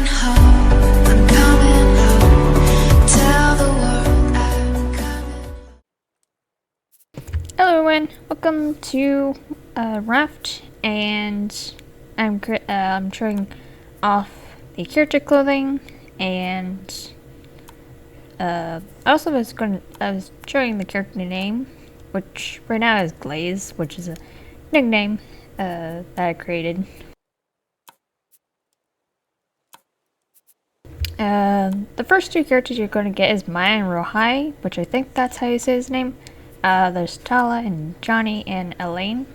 coming home. I'm coming home. Tell the world I'm coming. Hello everyone, welcome to Raft, and I'm showing off the character clothing, and I was showing the character name, which right now is Glaze, which is a nickname that I created. The first two characters you're going to get is Maya and Rohai, which I think that's how you say his name. There's Tala and Johnny and Elaine.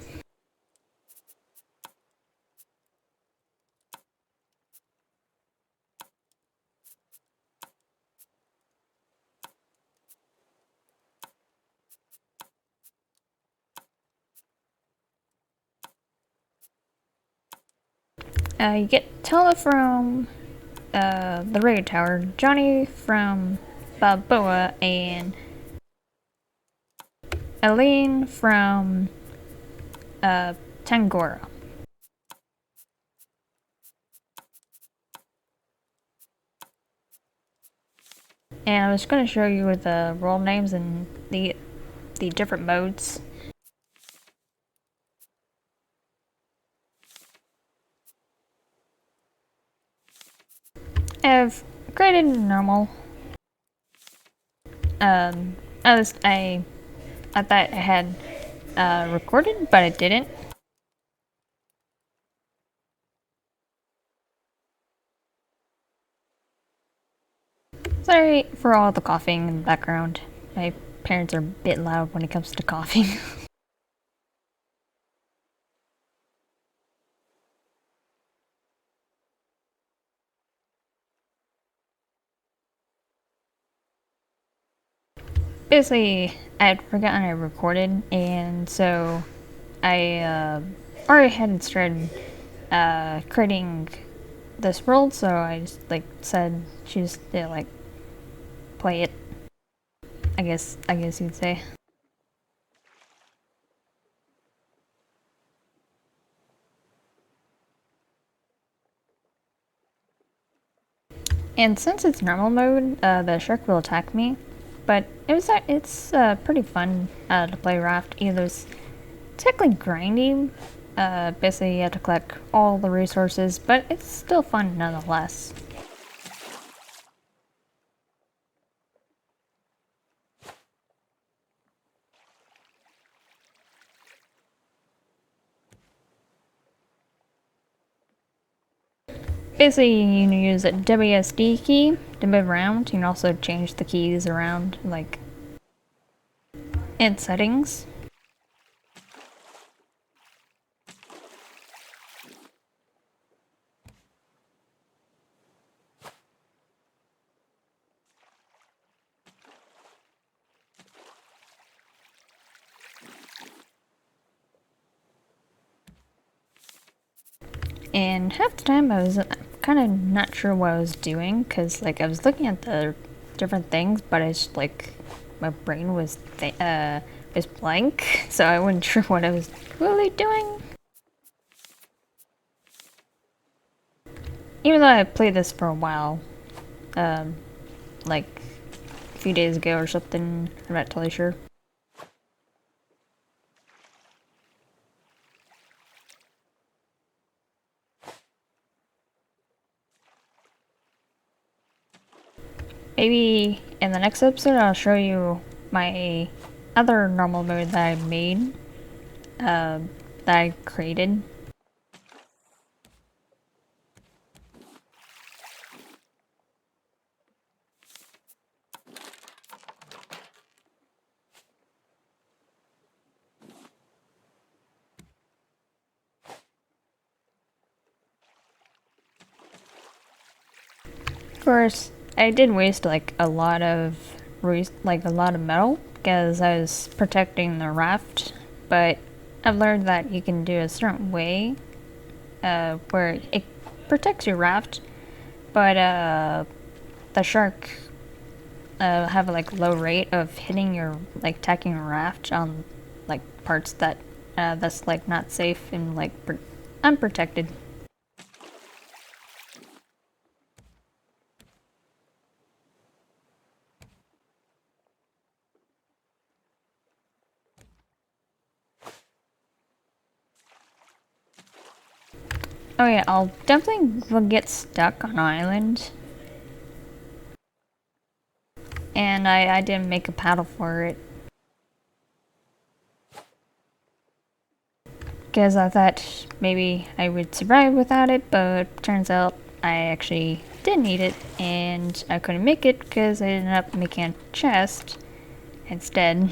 You get Tala from the radio tower, Johnny from Balboa, and Elaine from Tangora. And I was going to show you the role names and the different modes. I've created normal. I thought I had recorded, but I didn't. Sorry for all the coughing in the background. My parents are a bit loud when it comes to coughing. Basically, I had forgotten I recorded, and so I already had started creating this world, so I just said she just play it. I guess you'd say. And since it's normal mode, the shark will attack me. But it's pretty fun to play Raft. Either it's technically grinding. Basically, you have to collect all the resources, but it's still fun nonetheless. Basically, you can use a WSD key to move around. You can also change the keys around, like in settings. And half the time I was kind of not sure what I was doing, because I was looking at the different things, but I just my brain was blank, so I wasn't sure what I was really doing. Even though I played this for a while, like a few days ago or something, I'm not totally sure. Maybe in the next episode I'll show you my other normal mode that I made, that I created. Of course, I did waste a lot of metal because I was protecting the raft, but I've learned that you can do a certain way where it protects your raft, but the shark have a low rate of hitting your attacking your raft on parts that that's not safe and unprotected. Oh yeah, I'll definitely will get stuck on an island. And I didn't make a paddle for it. Because I thought maybe I would survive without it, but turns out I actually did need it, and I couldn't make it because I ended up making a chest instead.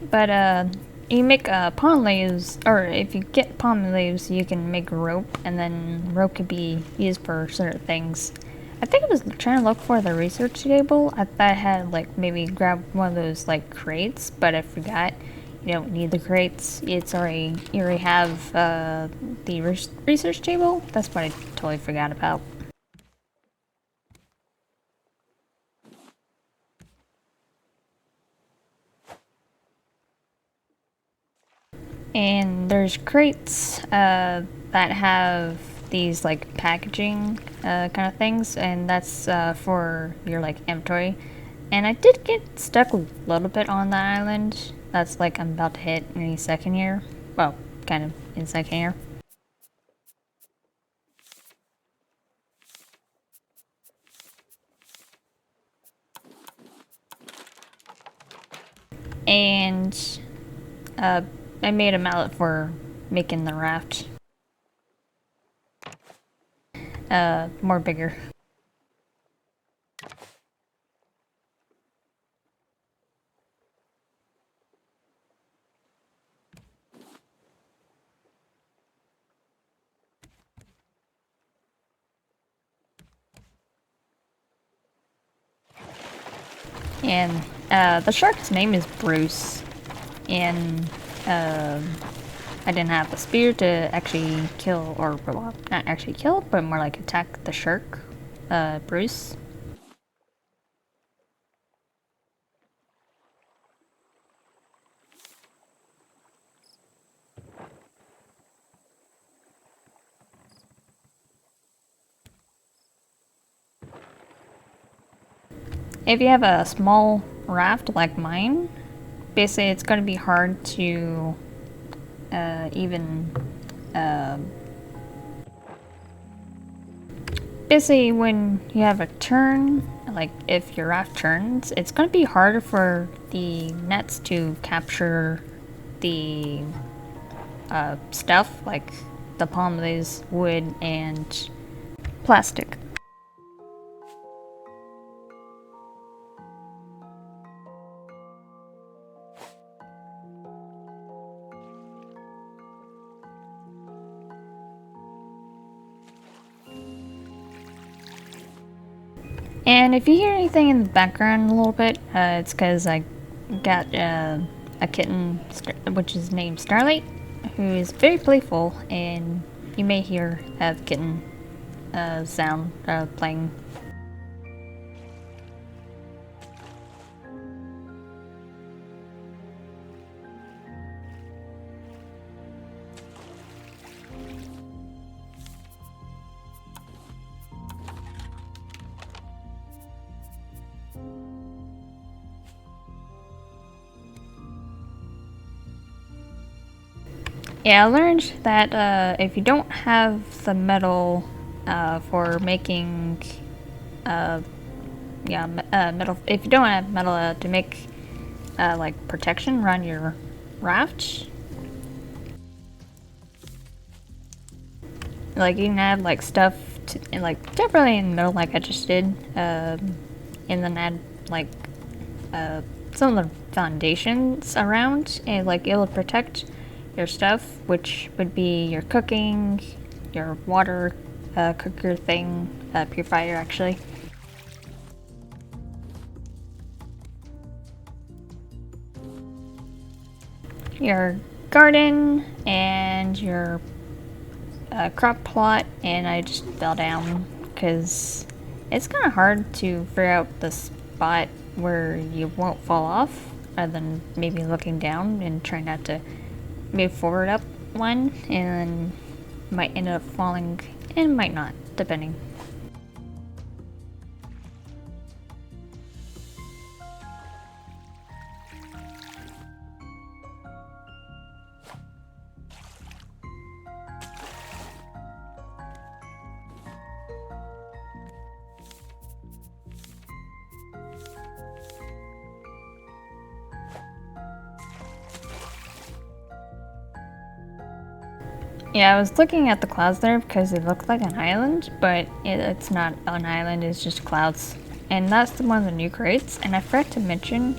But you make palm leaves, or if you get palm leaves, you can make rope, and then rope could be used for certain things. I think I was trying to look for the research table. I thought I had like maybe grab one of those like crates, but I forgot. You don't need the crates. It's already you already have the research table. That's what I totally forgot about. And there's crates that have these like packaging kind of things, and that's for your like inventory. And I did get stuck a little bit on that island. That's like I'm about to hit any second here. Well, kind of in second here. And uh, I made a mallet for making the raft more bigger. And the shark's name is Bruce. And I didn't have the spear to actually kill, or well, not actually kill, but more like attack the shark, Bruce. If you have a small raft like mine, basically it's going to be hard to even basically when you have a turn, like if your raft turns, it's going to be harder for the nets to capture the stuff like the palm leaves, wood, and plastic. And if you hear anything in the background a little bit, it's because I got a kitten, which is named Starlight, who is very playful, and you may hear the kitten sound playing. Yeah, I learned that if you don't have the metal for making, metal. If you don't have metal to make like protection around your raft, like you can have like stuff to, like definitely in the middle, like I just did, and then add like some of the foundations around, and like it'll protect your stuff, which would be your cooking, your water cooker thing, purifier actually. Your garden and your crop plot, and I just fell down because it's kind of hard to figure out the spot where you won't fall off, other than maybe looking down and trying not to move forward up one, and might end up falling and might not, depending. Yeah, I was looking at the clouds there because it looked like an island, but it's not an island, it's just clouds. And that's one of the new crates, and I forgot to mention,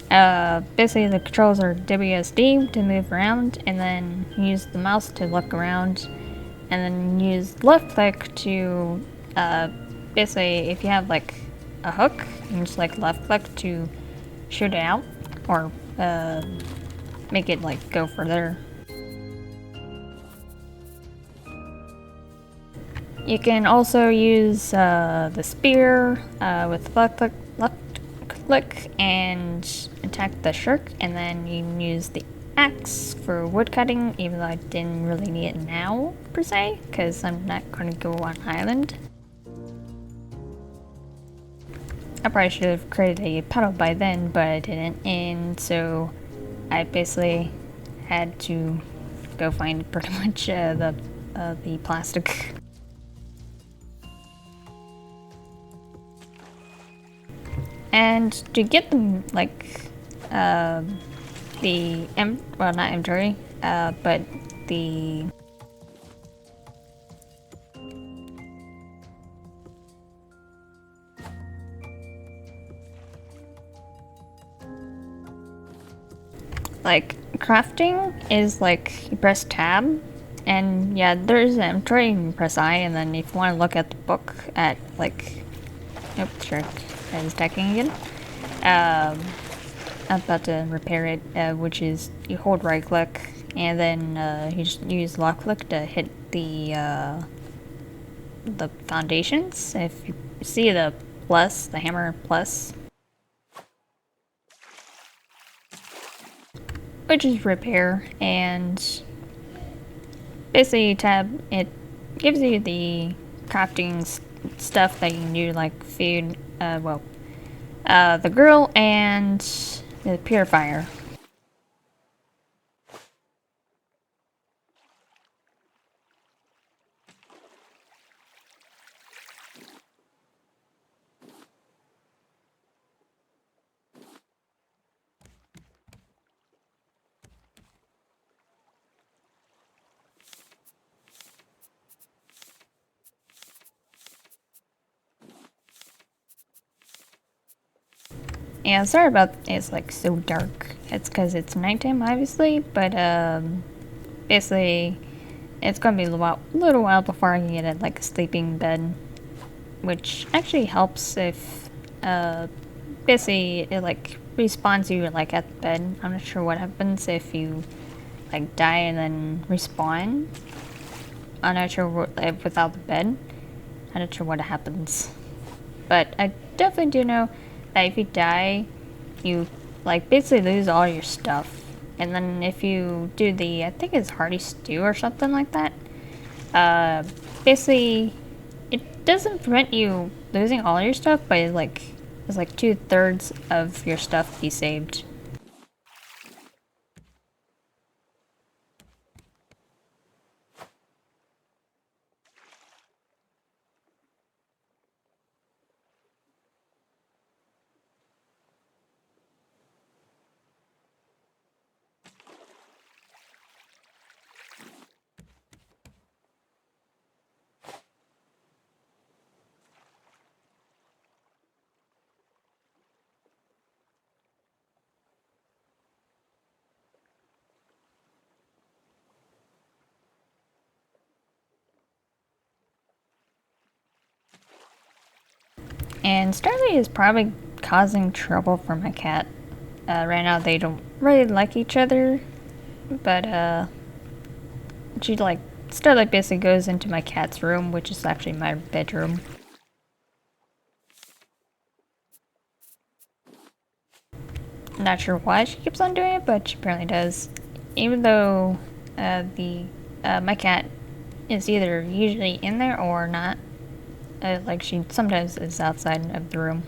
basically the controls are WSD to move around, and then use the mouse to look around, and then use left click to, basically if you have like a hook, you just like left click to shoot it out, or make it like go further. You can also use the spear with left click and attack the shark, and then you can use the axe for wood cutting, even though I didn't really need it now, per se, because I'm not going to go on island. I probably should have created a paddle by then, but I didn't, and so I basically had to go find pretty much the plastic. And to get them, like, well, not inventory, but the like crafting is like you press tab, and yeah, there's an inventory, you press I, and then if you want to look at the book at like, oops, sure. I was attacking again. I'm about to repair it, which is you hold right click and then you just use left click to hit the foundations. If you see the plus, the hammer plus, which is repair, and basically you tab, it gives you the crafting stuff that you can do, like food, the grill and the purifier. Yeah, sorry about it's like so dark. It's because it's nighttime, obviously, but basically, it's gonna be a little while before I can get like a sleeping bed, which actually helps if basically it like respawns you like at the bed. I'm not sure what happens if you like die and then respawn. I'm not sure without the bed. I'm not sure what happens, but I definitely do know that if you die, you like basically lose all your stuff. And then if you do the, I think it's hearty stew or something like that, basically it doesn't prevent you losing all your stuff, but it's like 2/3 of your stuff be saved. And Starly is probably causing trouble for my cat. Right now they don't really like each other, but she like Starlight basically goes into my cat's room, which is actually my bedroom. Not sure why she keeps on doing it, but she apparently does. Even though my cat is either usually in there or not. Like she sometimes is outside of the room.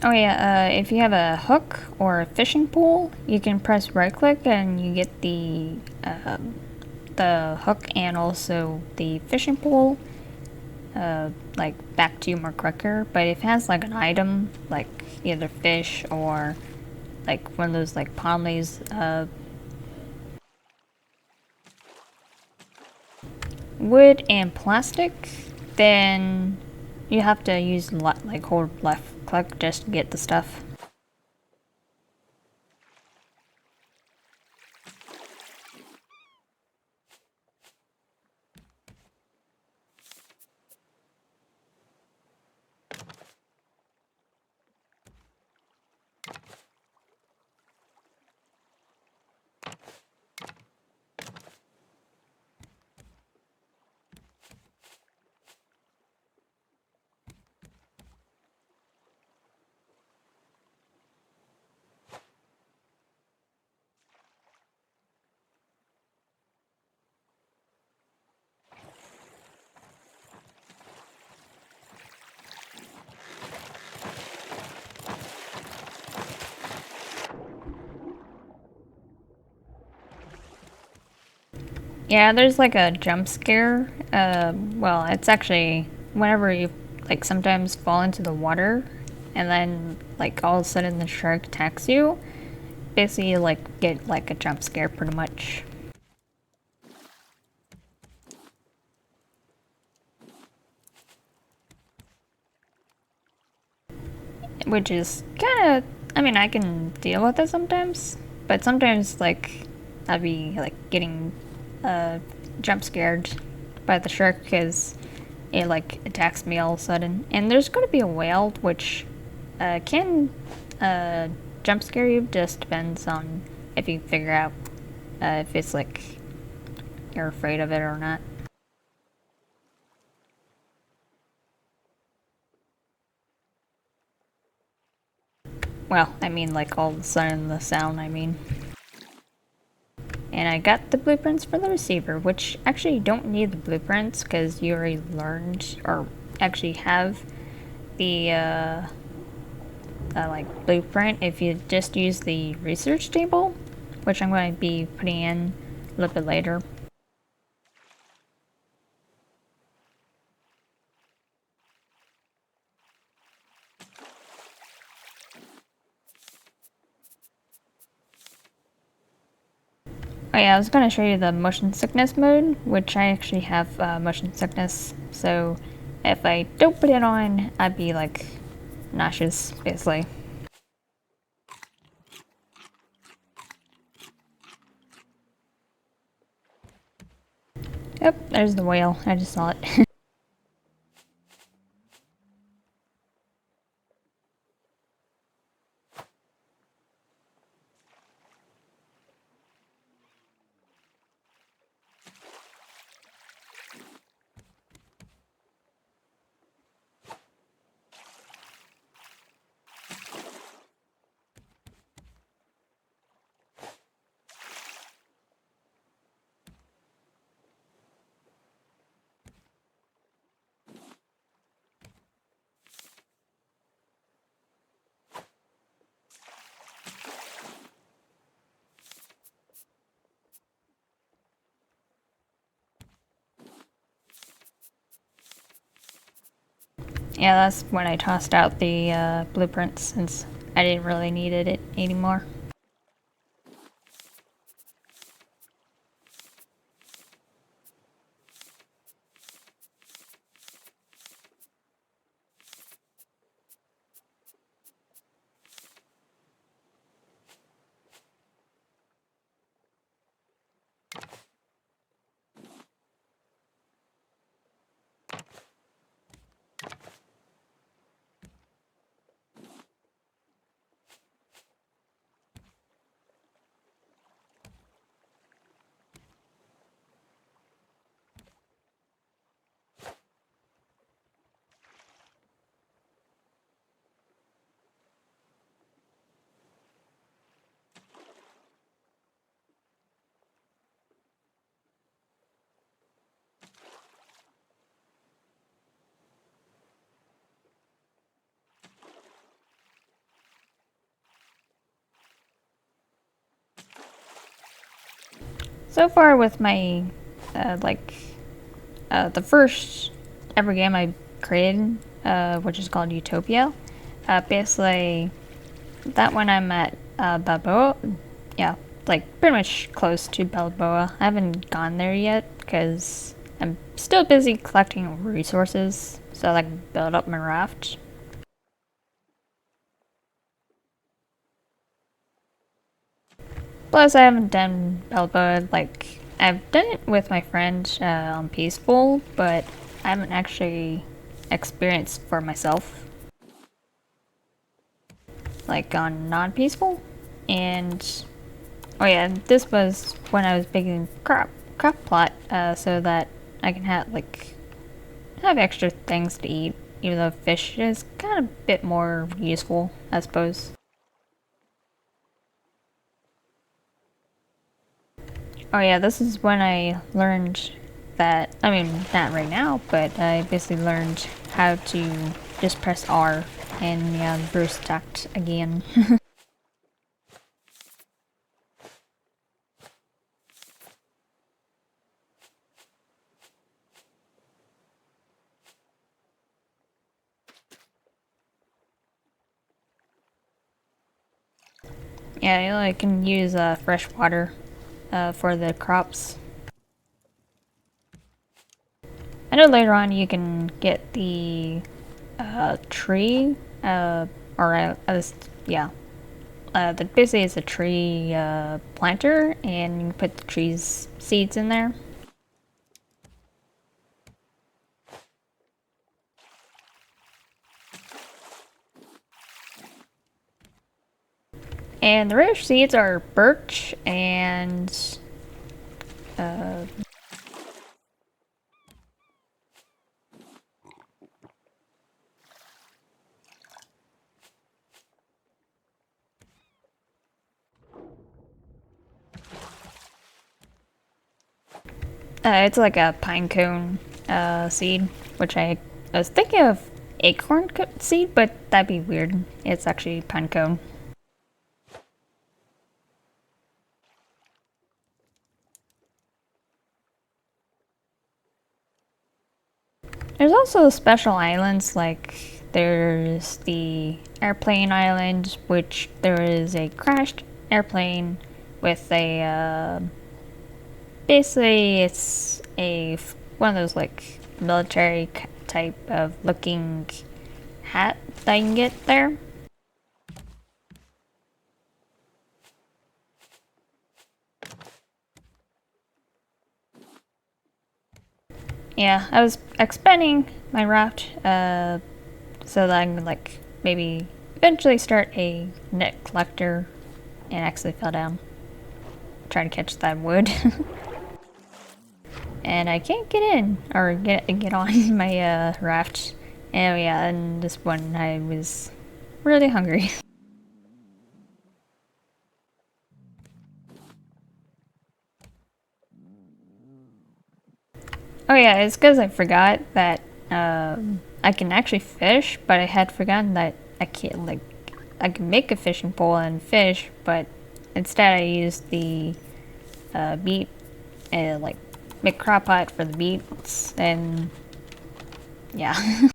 Oh yeah, if you have a hook or a fishing pole, you can press right click and you get the hook and also the fishing pole like back to you more quicker. But if it has like an item, like either fish or like one of those like palm leaves, wood and plastic, then you have to use like hold left click just to get the stuff. Yeah, there's like a jump scare. Well, it's actually whenever you like sometimes fall into the water and then like all of a sudden the shark attacks you. Basically, you like get like a jump scare pretty much. Which is kind of, I mean, I can deal with it sometimes, but sometimes like I'd be like getting jump scared by the shark because it like attacks me all of a sudden. And there's going to be a whale which can jump scare you. Just depends on if you figure out if it's like you're afraid of it or not. Well, I mean like all of a sudden the sound. I mean. And I got the blueprints for the receiver, which actually you don't need the blueprints because you already learned or actually have the like blueprint if you just use the research table, which I'm going to be putting in a little bit later. Oh yeah, I was going to show you the motion sickness mode, which I actually have motion sickness, so if I don't put it on, I'd be like nauseous, basically. Yep, there's the whale. I just saw it. Yeah, that's when I tossed out the blueprints since I didn't really need it anymore. So far with my, the first ever game I created, which is called Utopia, basically, that one I'm at Balboa. Yeah, like pretty much close to Balboa. I haven't gone there yet because I'm still busy collecting resources so I can build up my raft. Plus, I haven't done Balboa, like, I've done it with my friend on Peaceful, but I haven't actually experienced for myself, like on non-peaceful. And, oh yeah, this was when I was making crop plot, so that I can have extra things to eat, even though fish is kind of a bit more useful, I suppose. Oh yeah, this is when I learned that, I mean, not right now, but I basically learned how to just press R and yeah, Bruce attacked again. Yeah, you know, I can use fresh water for the crops. I know later on you can get the tree, or yeah, that basically is a tree planter, and you can put the tree's seeds in there. And the rare seeds are birch and uh, it's like a pine cone seed, which I was thinking of acorn seed, but that'd be weird. It's actually pine cone. There's also special islands, like there's the airplane island, which there is a crashed airplane with a basically it's one of those like military type of looking hat that you can get there. Yeah, I was expanding my raft so that I can like maybe eventually start a net collector, and actually fell down trying to catch that wood. And I can't get in or get on my raft. And yeah, and this one I was really hungry. Oh yeah, it's because I forgot that I can actually fish, but I had forgotten that I can't I can make a fishing pole and fish, but instead I used the beet and like make crop pot for the beets, and yeah.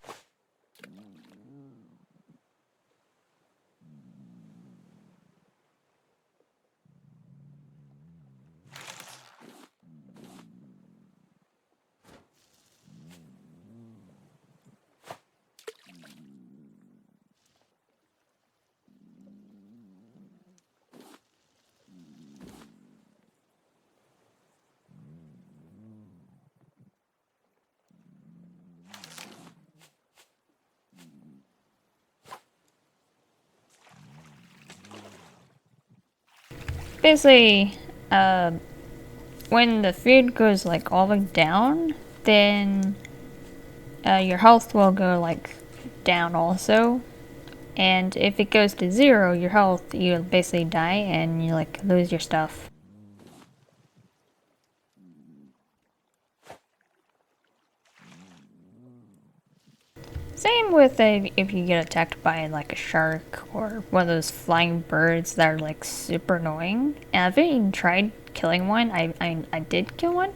Basically, uh, when the food goes like all the way down, then your health will go like down also. And if it goes to zero, your health, you basically die and you like lose your stuff. Same with if you get attacked by like a shark or one of those flying birds that are like super annoying. And I've even tried killing one. I did kill one,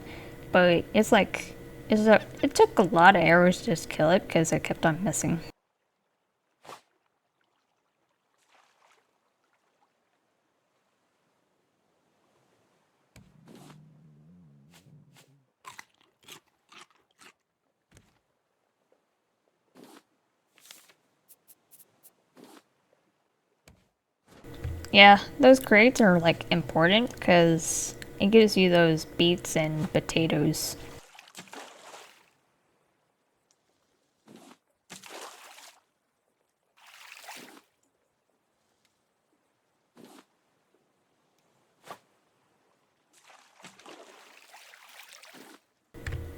but it took a lot of arrows to just kill it because it kept on missing. Yeah, those crates are like important because it gives you those beets and potatoes.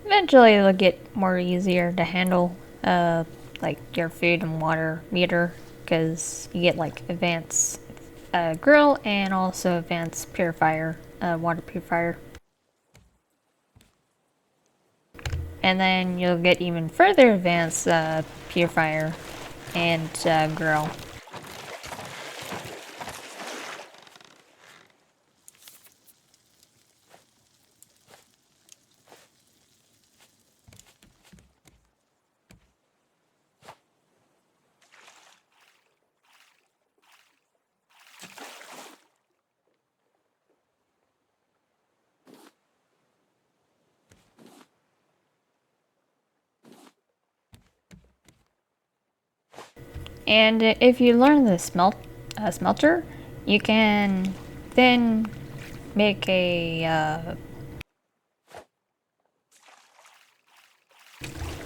Eventually it'll get more easier to handle, like your food and water meter, because you get like advanced grill and also advanced purifier, water purifier. And then you'll get even further advanced purifier and grill. And if you learn the smelter, you can then make a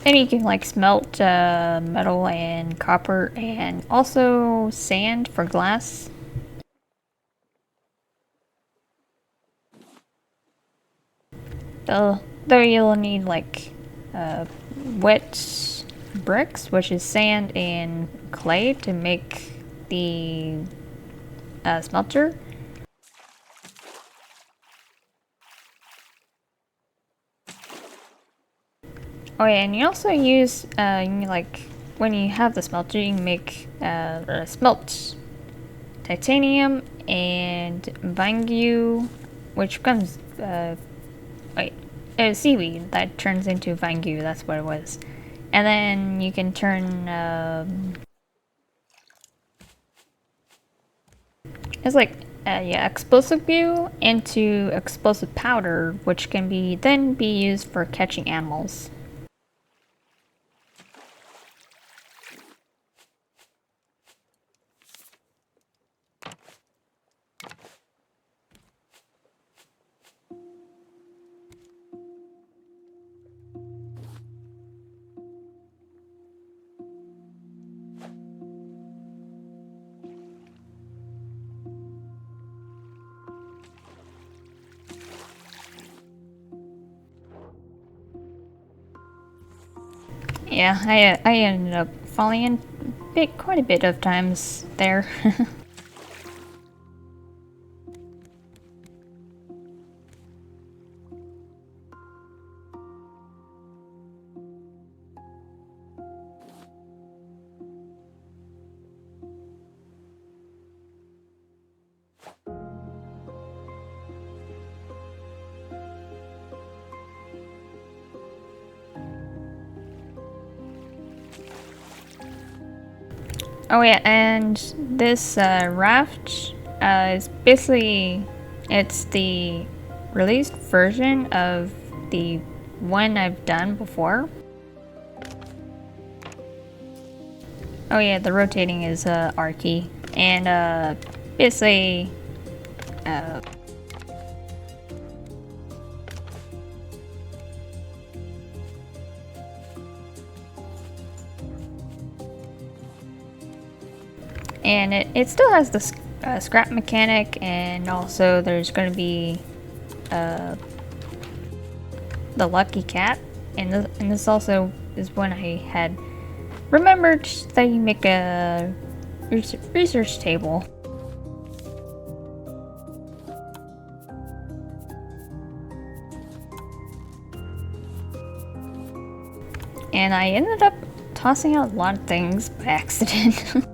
then you can like smelt metal and copper and also sand for glass. Though you'll need like wet bricks, which is sand and clay, to make the smelter. Oh yeah, and you also use like when you have the smelter, you can make smelt titanium and vangu, which becomes wait, seaweed that turns into vangu. That's what it was. And then you can turn it's like yeah, explosive goo into explosive powder, which can then be used for catching animals. Yeah, I ended up falling in quite a bit of times there. Oh yeah, and this raft is basically it's the released version of the one I've done before. Oh yeah, the rotating is R key, and basically uh, and it still has the scrap mechanic, and also there's going to be the lucky cat, and this also is when I had remembered that you make a research table. And I ended up tossing out a lot of things by accident.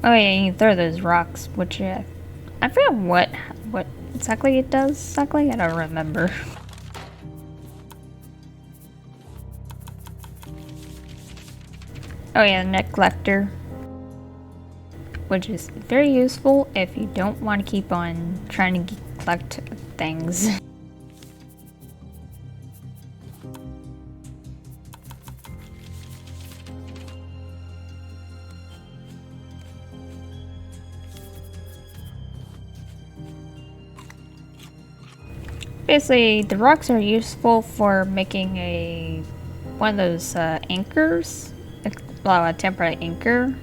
Oh yeah, you can throw those rocks, which I forget what exactly it does. Exactly, I don't remember. Oh yeah, net collector, which is very useful if you don't want to keep on trying to collect things. Basically, the rocks are useful for making one of those anchors, well, a temporary anchor.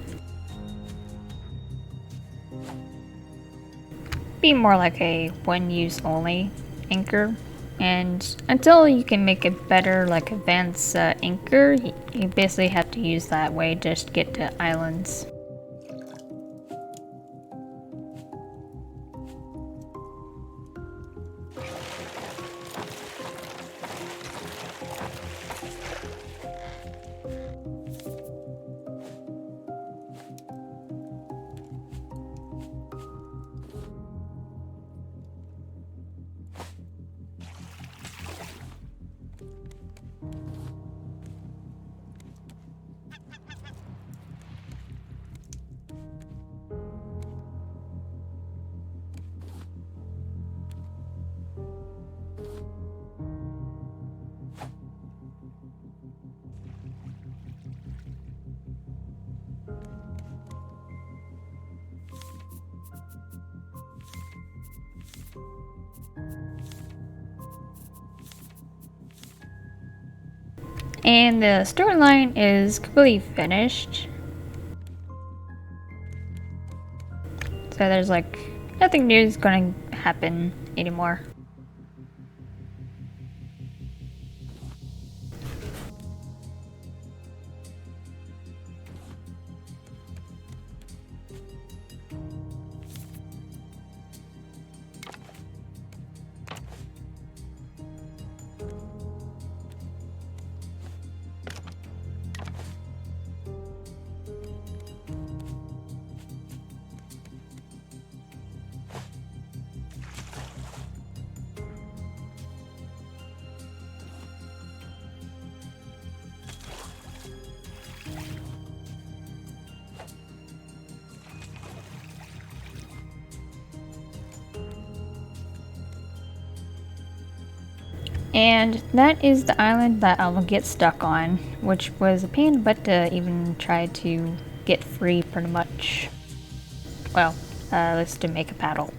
Be more like a one use only anchor. And until you can make a better, like advanced anchor, you basically have to use that way just to get to islands. And the storyline is completely finished. So there's like nothing new is going to happen anymore. And that is the island that I'll get stuck on, which was a pain in the butt to even try to get free pretty much. Well, at least to make a paddle.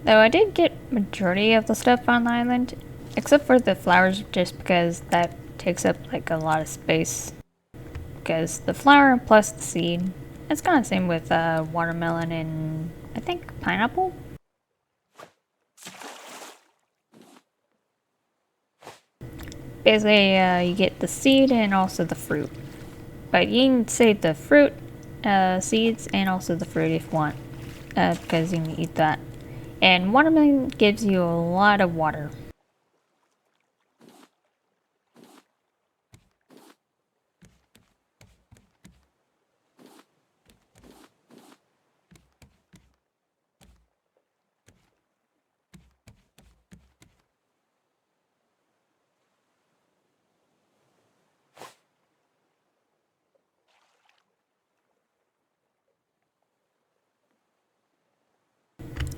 Though I did get majority of the stuff on the island, except for the flowers just because that takes up like a lot of space. Because the flower plus the seed, it's kind of the same with watermelon and I think pineapple. Basically, you get the seed and also the fruit. But you can save the fruit, seeds, and also the fruit if you want, because you can eat that. And watermelon gives you a lot of water.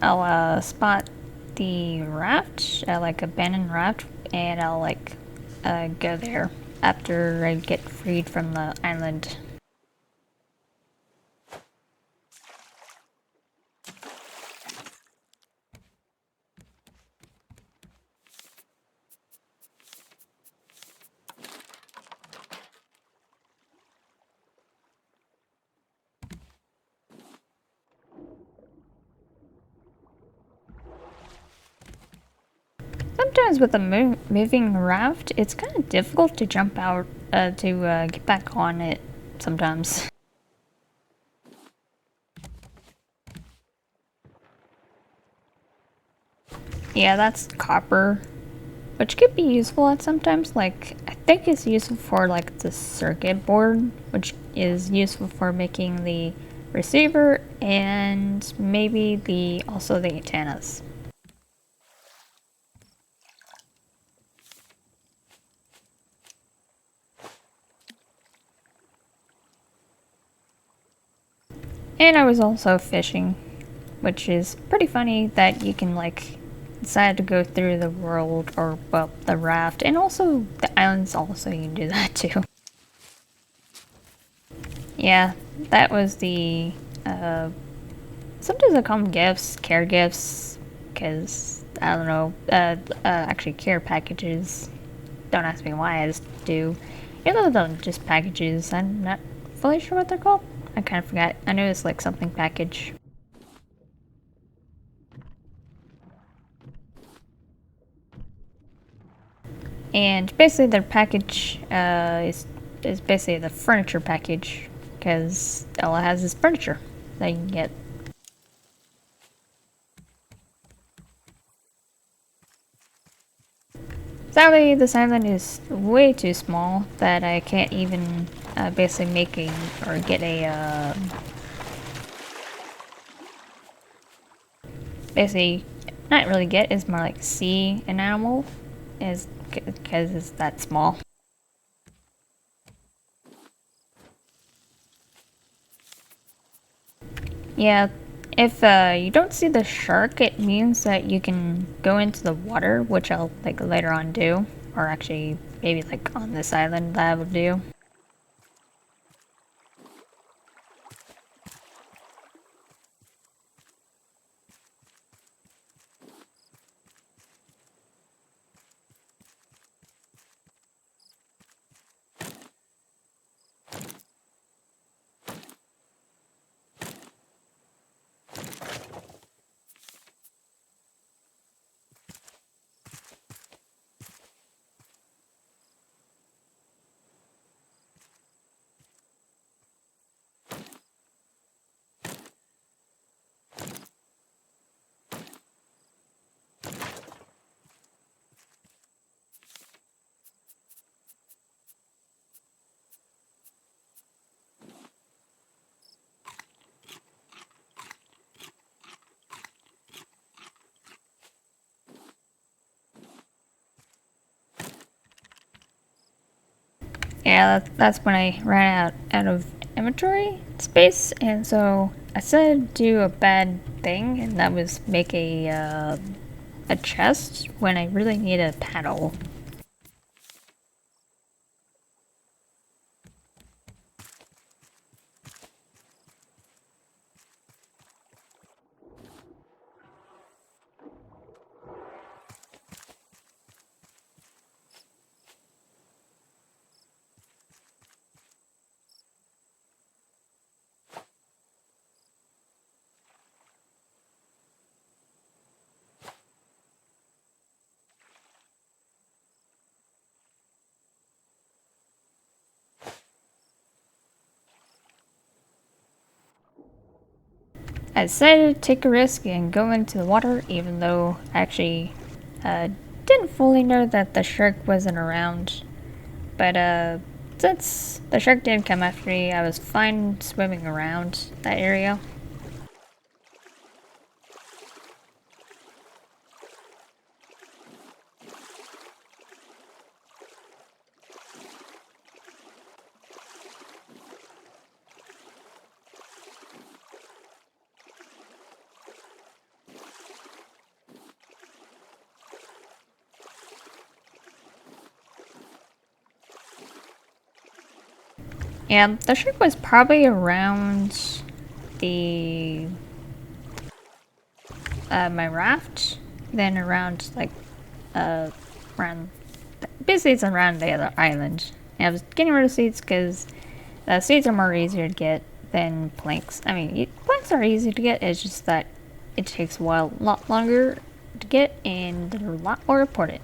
I'll spot the raft, like abandoned raft, and I'll like go there after I get freed from the island. Sometimes with a moving raft, it's kind of difficult to jump out to get back on it sometimes. Yeah, that's copper. which could be useful at sometimes. Like, I think it's useful for like the circuit board, which is useful for making the receiver and maybe the also the antennas. And I was also fishing, which is pretty funny that you can like decide to go through the world or well the raft, and also the islands also you can do that too. Yeah, that was the sometimes I call them gifts, care gifts, because I don't know, actually care packages. Don't ask me why, I just do. Even though they're just packages, I'm not fully sure what they're called. I kind of forgot. I know it's like something package. And basically, their package is basically the furniture package because all it has is furniture that you can get. Sadly, this island is way too small that I can't even basically make a or get a basically not really get is more like see an animal is because it's that small. Yeah, if you don't see the shark, it means that you can go into the water, which I'll like later on do, or actually maybe like on this island that I will do. Yeah, that's when I ran out of inventory space, and so I said do a bad thing, and that was make a chest when I really need a paddle. I decided to take a risk and go into the water, even though I actually uh, didn't fully know that the shark wasn't around. But since the shark didn't come after me, I was fine swimming around that area. Yeah, the shark was probably around the my raft, then around like around basically it's around the other island. And I was getting rid of seeds because seeds are more easier to get than planks. I mean, planks are easy to get. It's just that it takes a lot longer to get, and they're a lot more important.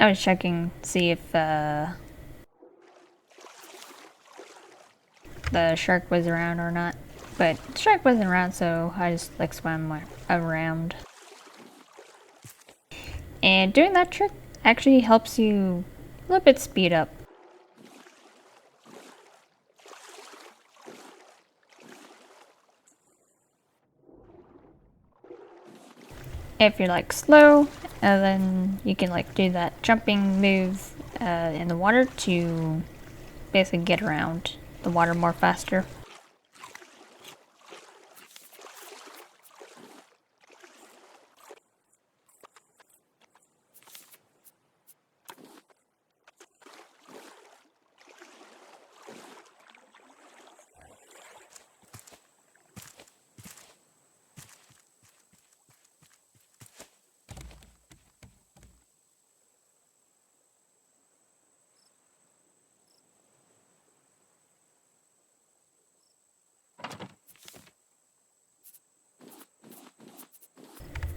I was checking to see if the shark was around or not. But the shark wasn't around, so I just like swam around. And doing that trick actually helps you a little bit speed up. If you're like slow, then you can like do that jumping move in the water to basically get around the water more faster.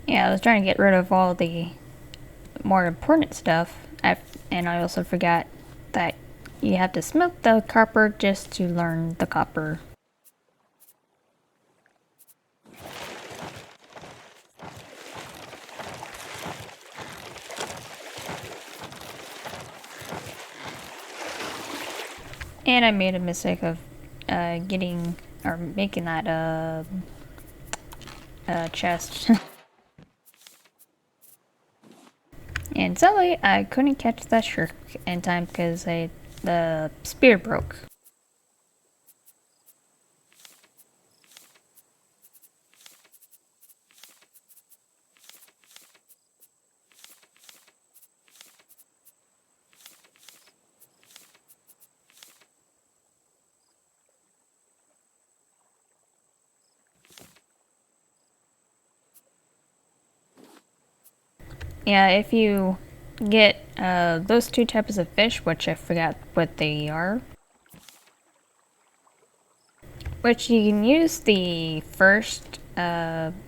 Yeah, I was trying to get rid of all the more important stuff, and I also forgot that you have to smelt the copper just to learn the copper. And I made a mistake of getting or making that chest. And sadly, I couldn't catch that shark in time because the spear broke. Yeah, if you get those two types of fish, which I forgot what they are, which you can use the first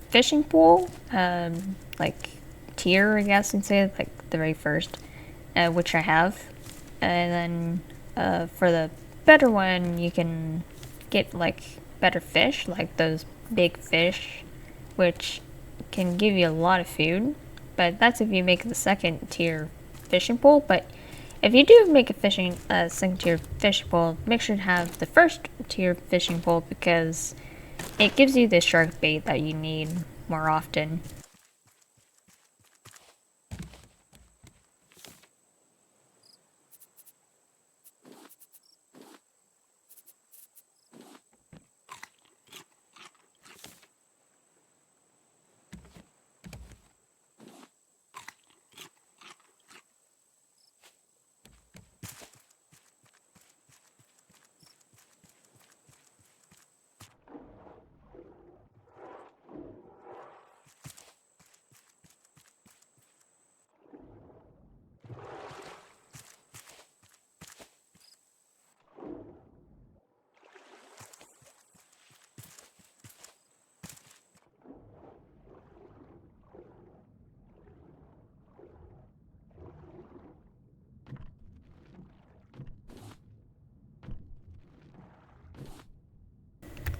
fishing pole, like tier, I guess you'd say, like the very first, which I have. And then for the better one, you can get like better fish, like those big fish, which can give you a lot of food. But that's if you make the second tier fishing pole. But if you do make a second tier fishing pole, make sure to have the first tier fishing pole because it gives you the shark bait that you need more often.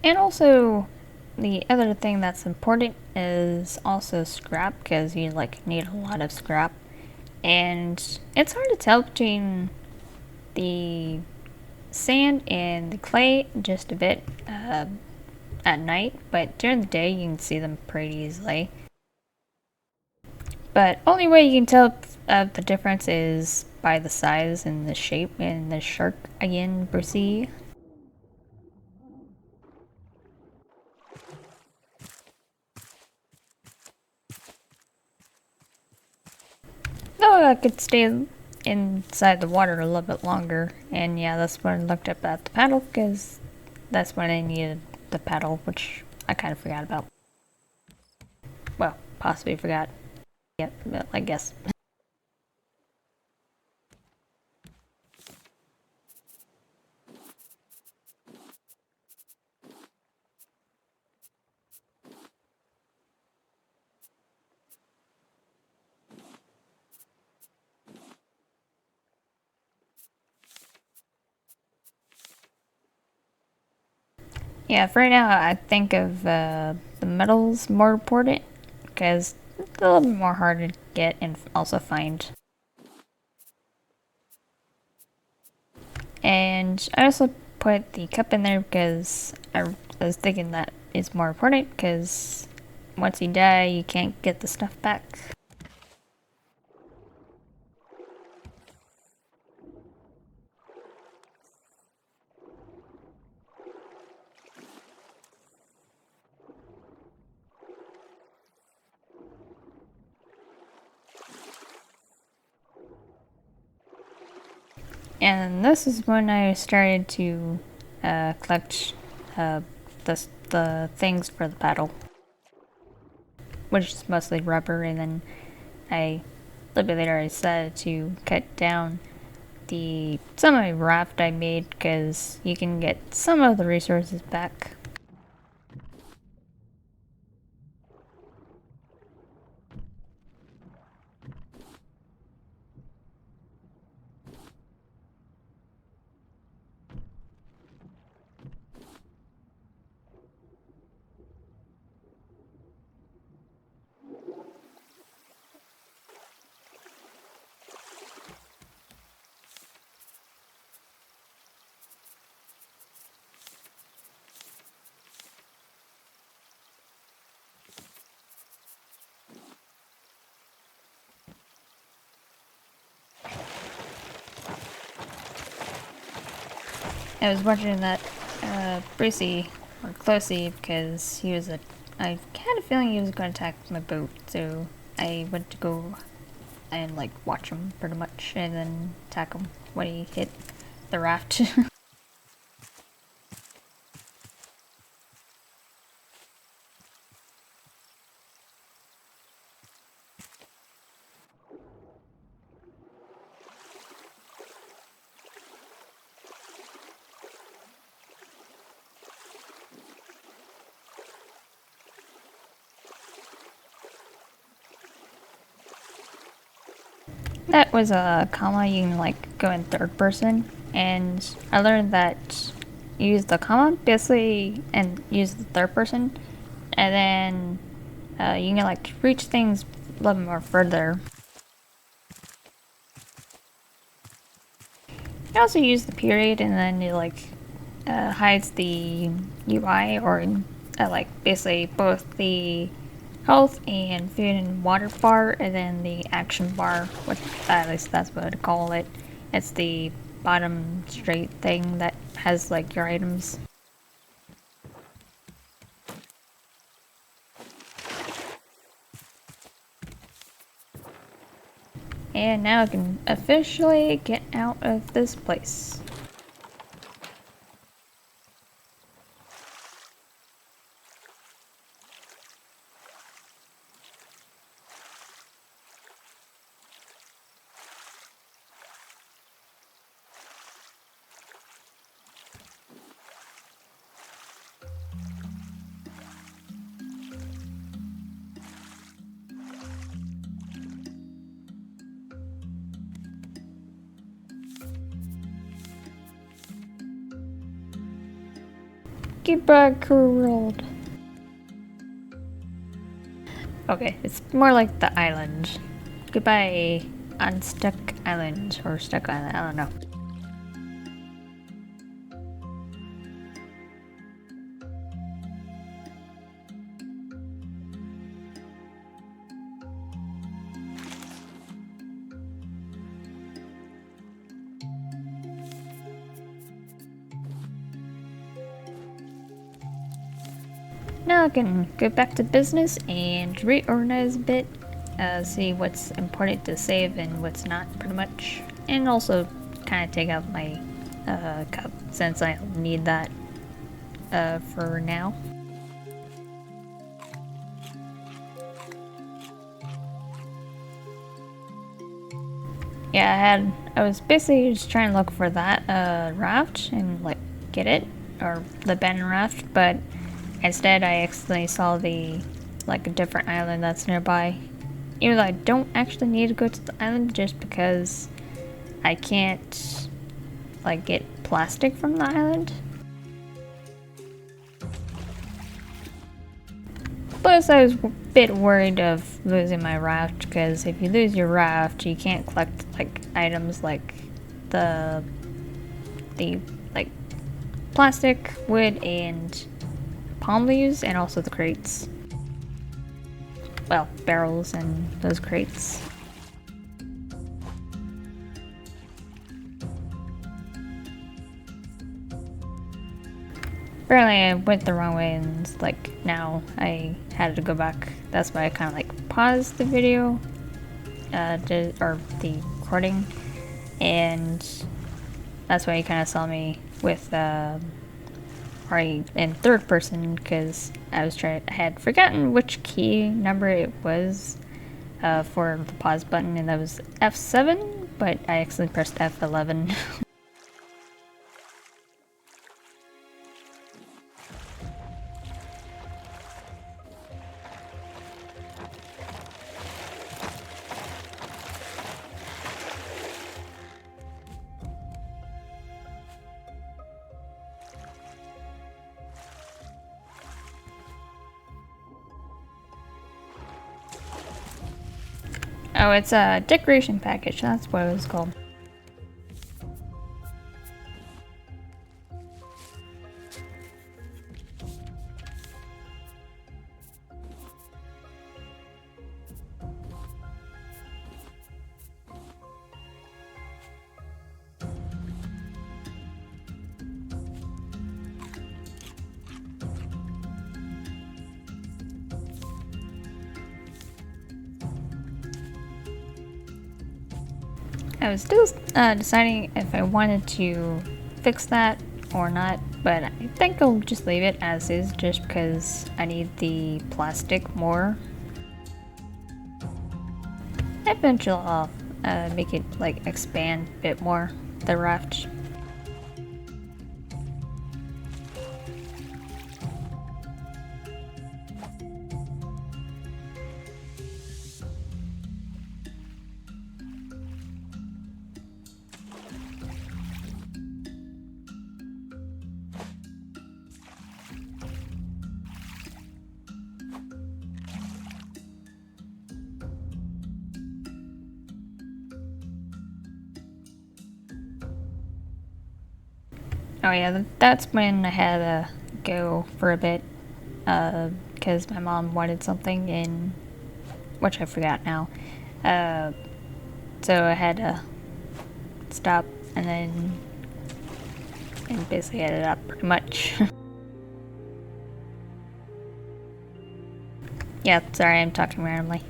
And also, the other thing that's important is also scrap because you like need a lot of scrap. And it's hard to tell between the sand and the clay just a bit at night, but during the day you can see them pretty easily. But only way you can tell the difference is by the size and the shape and the shark again, Brucey. Though I could stay inside the water a little bit longer, and yeah, that's when I looked up at the paddle because that's when I needed the paddle, which I kind of forgot about. Well, possibly forgot. Yeah, I guess. Yeah, for right now, I think of the metals more important because it's a little bit more hard to get and also find. And I also put the cup in there because I was thinking that is more important because once you die, you can't get the stuff back. And this is when I started to collect the things for the paddle, which is mostly rubber. And then I, a little bit later, I decided to cut down the semi raft I made because you can get some of the resources back. I was watching that Brucey or Closey because he was I had a feeling he was going to attack my boat, so I went to go and like watch him pretty much, and then attack him when he hit the raft. That was a comma. You can like go in third person, and I learned that you use the comma basically and use the third person, and then you can like reach things a little more further. You also use the period, and then it like hides the UI or like basically both the health and food and water bar, and then the action bar, which at least that's what I call it. It's the bottom straight thing that has like your items. And now I can officially get out of this place. Goodbye, world. Okay, it's more like the island. Goodbye, Unstuck Island or Stuck Island. I don't know. Now I can go back to business and reorganize a bit, see what's important to save and what's not, pretty much. And also kind of take out my cup since I don't need that for now. Yeah, I was basically just trying to look for that raft and like get it, or the abandoned raft, but instead I accidentally saw the like a different island that's nearby. Even though I don't actually need to go to the island just because I can't like get plastic from the island. Plus, I was a bit worried of losing my raft, because if you lose your raft, you can't collect like items like the like plastic, wood, and palm leaves, and also the crates. Well, barrels and those crates. Apparently I went the wrong way, and like now I had to go back. That's why I kind of like paused the video, or the recording, and that's why you kind of saw me with already in third person, because I had forgotten which key number it was for the pause button, and that was F7, but I accidentally pressed F11. Oh, it's a decoration package, that's what it was called. I was still deciding if I wanted to fix that or not, but I think I'll just leave it as is, just because I need the plastic more. Eventually I'll make it like expand a bit more, the raft. Oh yeah, that's when I had to go for a bit, because my mom wanted something, in which I forgot now. So I had to stop, and then basically ended up pretty much. Yeah, sorry, I'm talking randomly.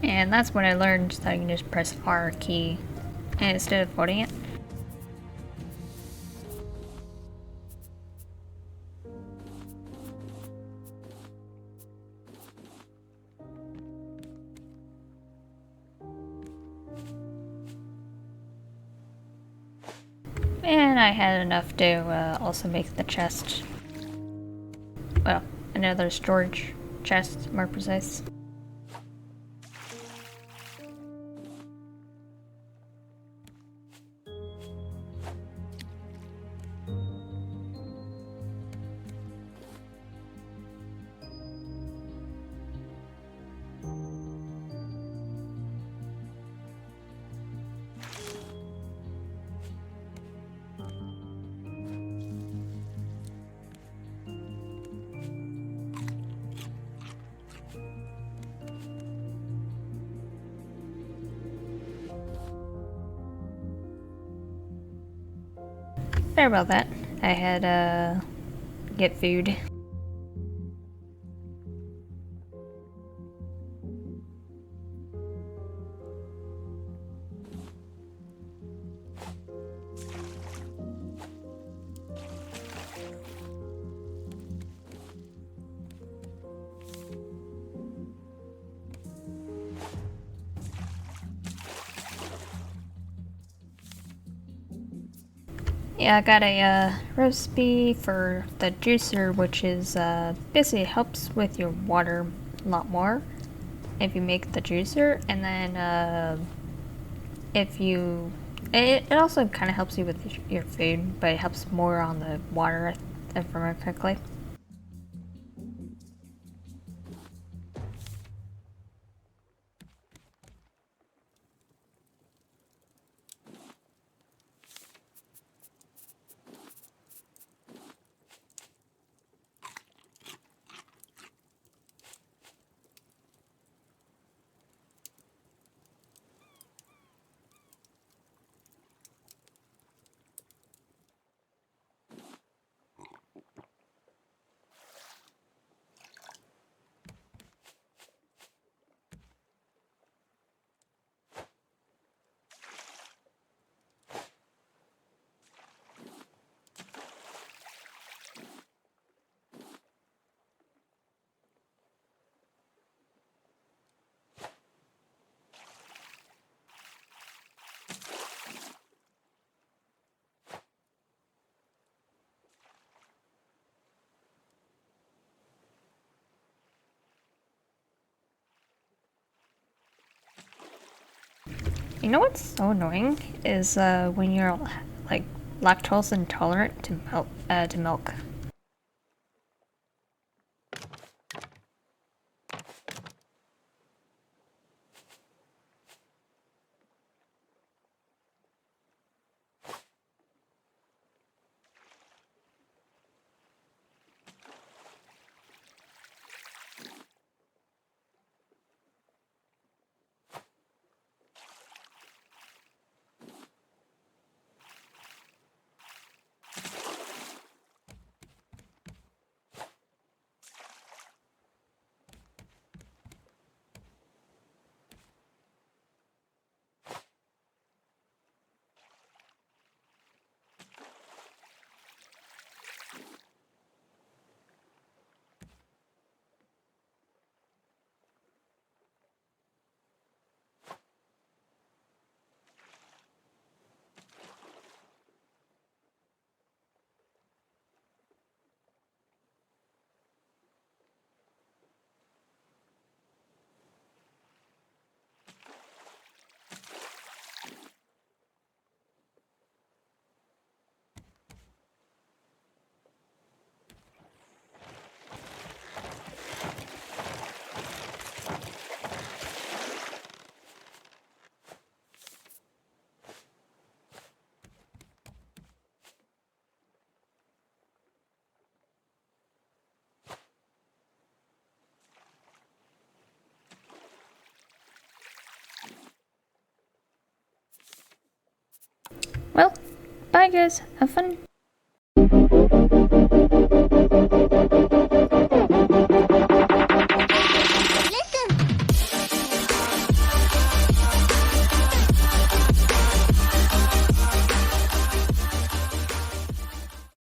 And that's when I learned that you can just press R key instead of holding it. And I had enough to also make the chest. Well, another storage chest, more precise. Sorry about that. I had get food. Yeah, I got a recipe for the juicer, which is basically helps with your water a lot more if you make the juicer, and then if you, it also kind of helps you with your food, but it helps more on the water, if I remember correctly. You know what's so annoying is when you're like lactose intolerant to milk. Well, bye guys, have fun.